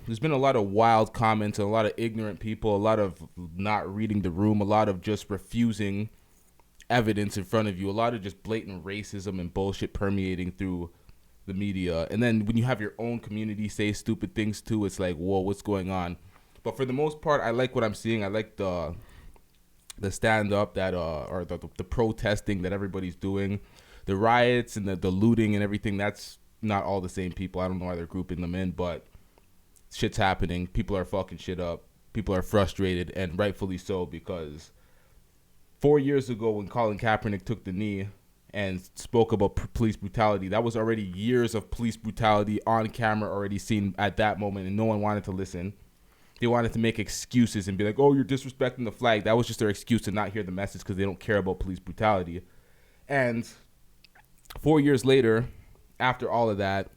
there's been a lot of wild comments, a lot of ignorant people, a lot of not reading the room, a lot of just refusing evidence in front of you, a lot of just blatant racism and bullshit permeating through the media. And then when you have your own community say stupid things too, it's like, whoa, what's going on? But for the most part, I like what I'm seeing. I like the stand up that or the protesting that everybody's doing, the riots and the looting and everything. That's not all the same people. I don't know why they're grouping them in, but shit's happening. People are fucking shit up. People are frustrated, and rightfully so, because 4 years ago when Colin Kaepernick took the knee and spoke about police brutality, that was already years of police brutality on camera already seen at that moment, and no one wanted to listen. They wanted to make excuses and be like, oh, you're disrespecting the flag. That was just their excuse to not hear the message because they don't care about police brutality. And 4 years later, after all of that,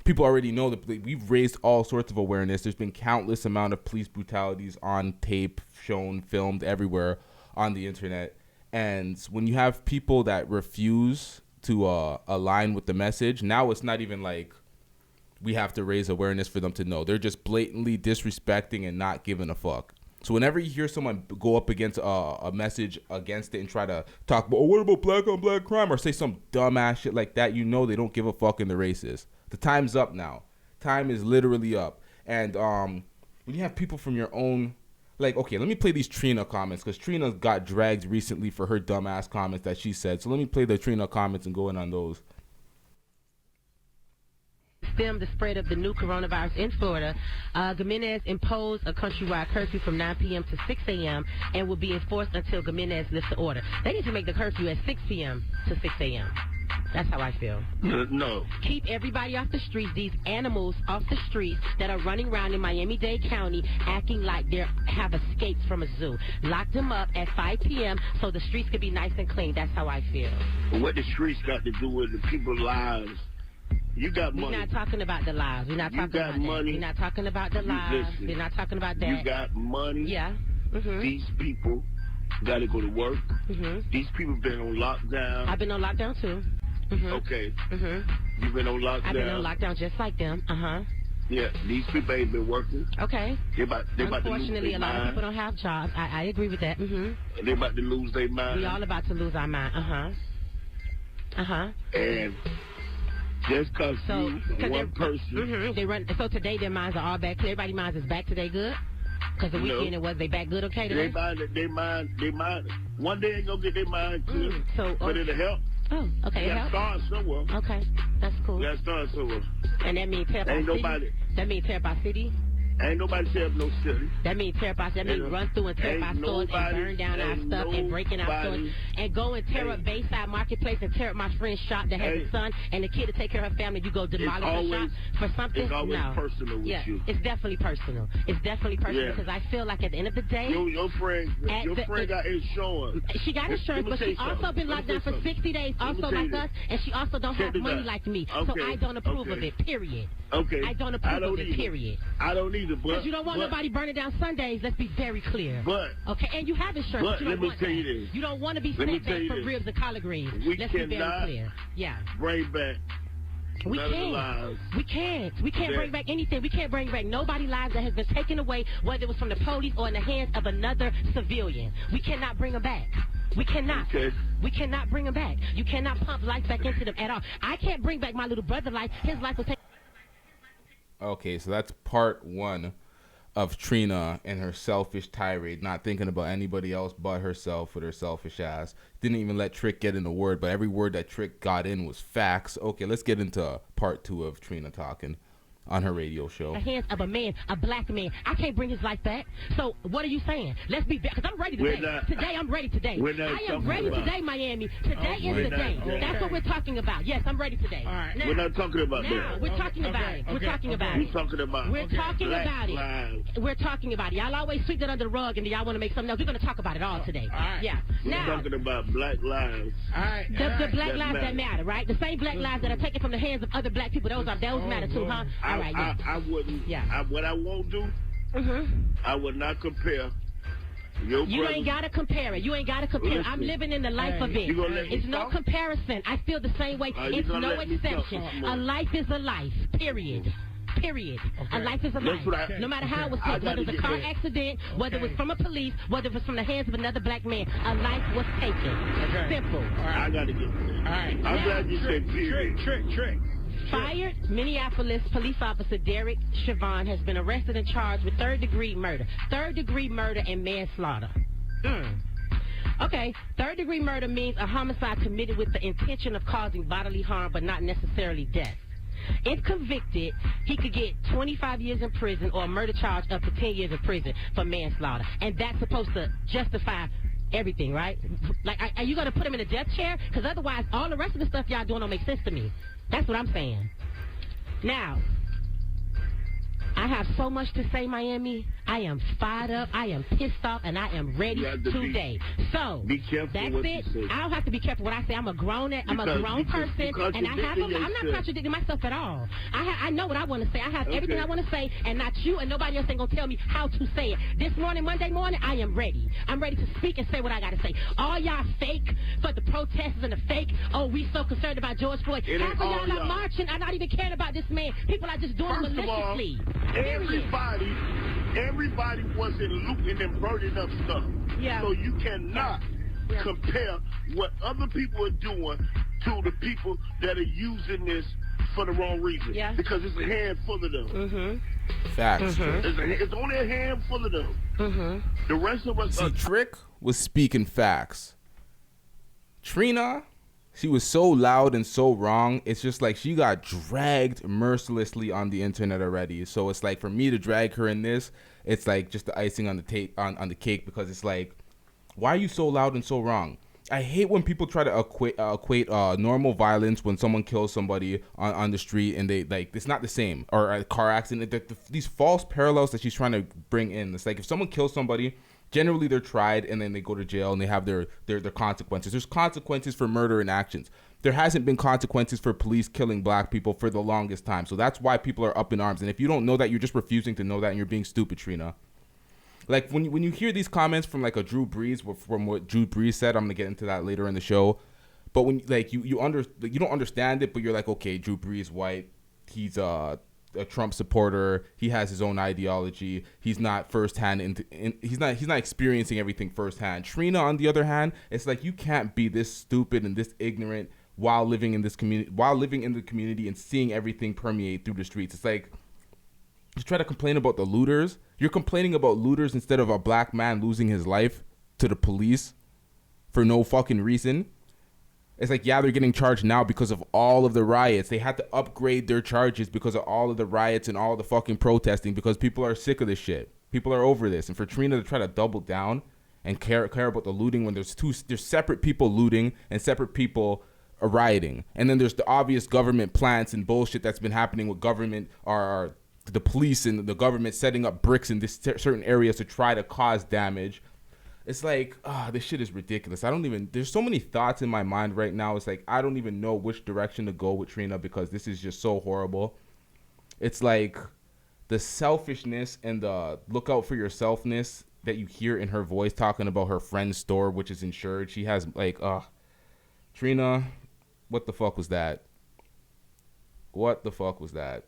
people already know that we've raised all sorts of awareness. There's been countless amount of police brutalities on tape, shown, filmed everywhere on the internet. And when you have people that refuse to align with the message, now it's not even like we have to raise awareness for them to know. They're just blatantly disrespecting and not giving a fuck. So whenever you hear someone go up against a message against it and try to talk about, oh, what about black on black crime, or say some dumbass shit like that, you know they don't give a fuck and they're racist. The time's up now. Time is literally up. And when you have people from your own, like, okay, let me play these Trina comments, because Trina got dragged recently for her dumbass comments that she said. So let me play the Trina comments and go in on those. Stem the spread of the new coronavirus in Florida, Gimenez imposed a countrywide curfew from 9 p.m. to 6 a.m. and will be enforced until Gimenez lifts the order. They need to make the curfew at 6 p.m. to 6 a.m. That's how I feel. No. Keep everybody off the streets, these animals off the streets that are running around in Miami-Dade County acting like they have escaped from a zoo. Lock them up at 5 p.m. so the streets can be nice and clean. That's how I feel. What the streets got to do with the people's lives? You got money. We're not talking about the lives. We're not talking about money. that. We're not talking about the lives. Listen, We're not talking about that. You got money. Yeah. Mm-hmm. These people got to go to work. Mm-hmm. These people been on lockdown. I've been on lockdown too. Mm-hmm. Okay. Mm-hmm. You've been on lockdown. I've been on lockdown just like them. Uh-huh. Yeah, these people ain't been working. Okay. They about to lose Unfortunately, their a lot mind. of people don't have jobs. I agree with that. Mm-hmm. They about to lose their mind. We all about to lose our mind. Uh-huh. Uh-huh. And just because one person. Mm-hmm, they run. So today their minds are all back clear. Everybody's minds is back today good? Because the weekend it was they back good okay today? They mind. One day ain't going to get their mind clear. But it'll help. Oh, okay. You got to start somewhere. Okay. That's cool. You got to start somewhere. And that means tear up our city? That means tear up our city? Ain't nobody tear up no city. That means tear up our, that means run through and tear up our stores and burn down our stuff and break in our stores and go and tear up Bayside Marketplace and tear up my friend's shop that has a son and the kid to take care of her family. You go demolish the shop for something? It's always personal with you. It's definitely personal. It's definitely personal because I feel like at the end of the day, your friend got insurance. She got insurance, but she also been locked down for 60 days, also like us, and she also don't have money like me. So I don't approve of it. Period. Okay. I don't approve of it. Period. I don't either. Because you don't want nobody burning down Sundays. Let's be very clear. Okay, and you have insurance. But you don't want that. You don't want to be sent back from ribs and collard greens. Let's be very clear. Yeah. Bring back. We can't. We can't bring back anything. We can't bring back nobody's lives that has been taken away, whether it was from the police or in the hands of another civilian. We cannot bring them back. We cannot. Okay. We cannot bring them back. You cannot pump life back into them at all. I can't bring back my little brother's life. His life was taken. Okay, so that's part one of Trina and her selfish tirade, not thinking about anybody else but herself with her selfish ass. Didn't even let Trick get in a word, but every word that Trick got in was facts. Okay, let's get into part two of Trina talking on her radio show. The hands of a man, a black man. I can't bring his life back. So what are you saying? Let's be back. Because I'm ready today. Today, I'm ready today. I am ready today, Miami. Today is the day. That's what we're talking about. Yes, I'm ready today. All right. Now, we're not talking about that. We're talking about it. We're talking about it. We're talking about We're talking about it. We're talking about it. Y'all always sweep that under the rug and y'all want to make something else. We're going to talk about it all today. All right. Yeah. We're talking about black lives. All right. The black lives that matter, right? The same black lives that are taken from the hands of other black people. Those matter too, huh? All right. I wouldn't. Yeah. What I won't do, I would not compare. You ain't got to compare it. You ain't got to compare. Listen, I'm living in the life of it. It's no comparison. I feel the same way. It's no exception. A life is a life, period. Period. A life is a life. No matter how it was taken, whether it was a car accident, whether it was from a police, whether it was from the hands of another black man, a life was taken. Simple. All right. I got to get there. All right. I'm glad you said period. Trick. Fired Minneapolis police officer Derek Chauvin has been arrested and charged with third-degree murder. Third-degree murder and manslaughter. Okay, third-degree murder means a homicide committed with the intention of causing bodily harm but not necessarily death. If convicted, he could get 25 years in prison or a murder charge up to 10 years in prison for manslaughter. And that's supposed to justify everything, right? Like, are you going to put him in a death chair? Because otherwise, all the rest of the stuff y'all doing don't make sense to me. That's what I'm saying. Now, I have so much to say, Miami. I am fired up. I am pissed off, and I am ready today. So be careful. That's what it. You say. I don't have to be careful what I say. I'm a grown person, and I'm not contradicting myself at all. I know what I want to say. I have everything I want to say, and not you, and nobody else ain't gonna tell me how to say it. This morning, Monday morning, I am ready. I'm ready to speak and say what I gotta say. All y'all fake for the protesters and the fake. Oh, we so concerned about George Floyd. Half of y'all not marching. I'm not even caring about this man. People are just doing it maliciously. Everybody was in looting and burning up stuff. Yeah. So you cannot compare what other people are doing to the people that are using this for the wrong reason. Yeah. Because it's a handful of them. Facts. It's only a handful of them. The rest of us See, Trick was speaking facts. Trina, she was so loud and so wrong. It's just like she got dragged mercilessly on the internet already. So it's like for me to drag her in this, it's like just the icing on the on the cake, because it's like, why are you so loud and so wrong? I hate when people try to equate normal violence when someone kills somebody on the street and they like it's not the same, or a car accident. These false parallels that she's trying to bring in. It's like if someone kills somebody, generally they're tried and then they go to jail and they have their consequences. There's consequences for murder and actions. There hasn't been consequences for police killing black people for the longest time. So that's why people are up in arms. And if you don't know that, you're just refusing to know that, and you're being stupid, Trina. Like when you hear these comments from like a Drew Brees, from what Drew Brees said, I'm gonna get into that later in the show. But when like you don't understand it, but you're like, okay, Drew Brees, white, he's a Trump supporter, he has his own ideology, he's not firsthand he's not experiencing everything firsthand. Trina, on the other hand, it's like you can't be this stupid and this ignorant while living in the community and seeing everything permeate through the streets. It's like you try to complain about the looters. You're complaining about looters instead of a black man losing his life to the police for no fucking reason. It's like, yeah, they're getting charged now because of all of the riots. They had to upgrade their charges because of all of the riots and all the fucking protesting, because people are sick of this shit. People are over this. And for Trina to try to double down and care about the looting when there's separate people looting and separate people rioting. And then there's the obvious government plants and bullshit that's been happening with government or the police and the government setting up bricks in this certain areas to try to cause damage. It's like, this shit is ridiculous. There's so many thoughts in my mind right now. It's like, I don't even know which direction to go with Trina, because this is just so horrible. It's like the selfishness and the look out for yourselfness that you hear in her voice talking about her friend's store, which is insured. She has like, Trina, what the fuck was that? What the fuck was that?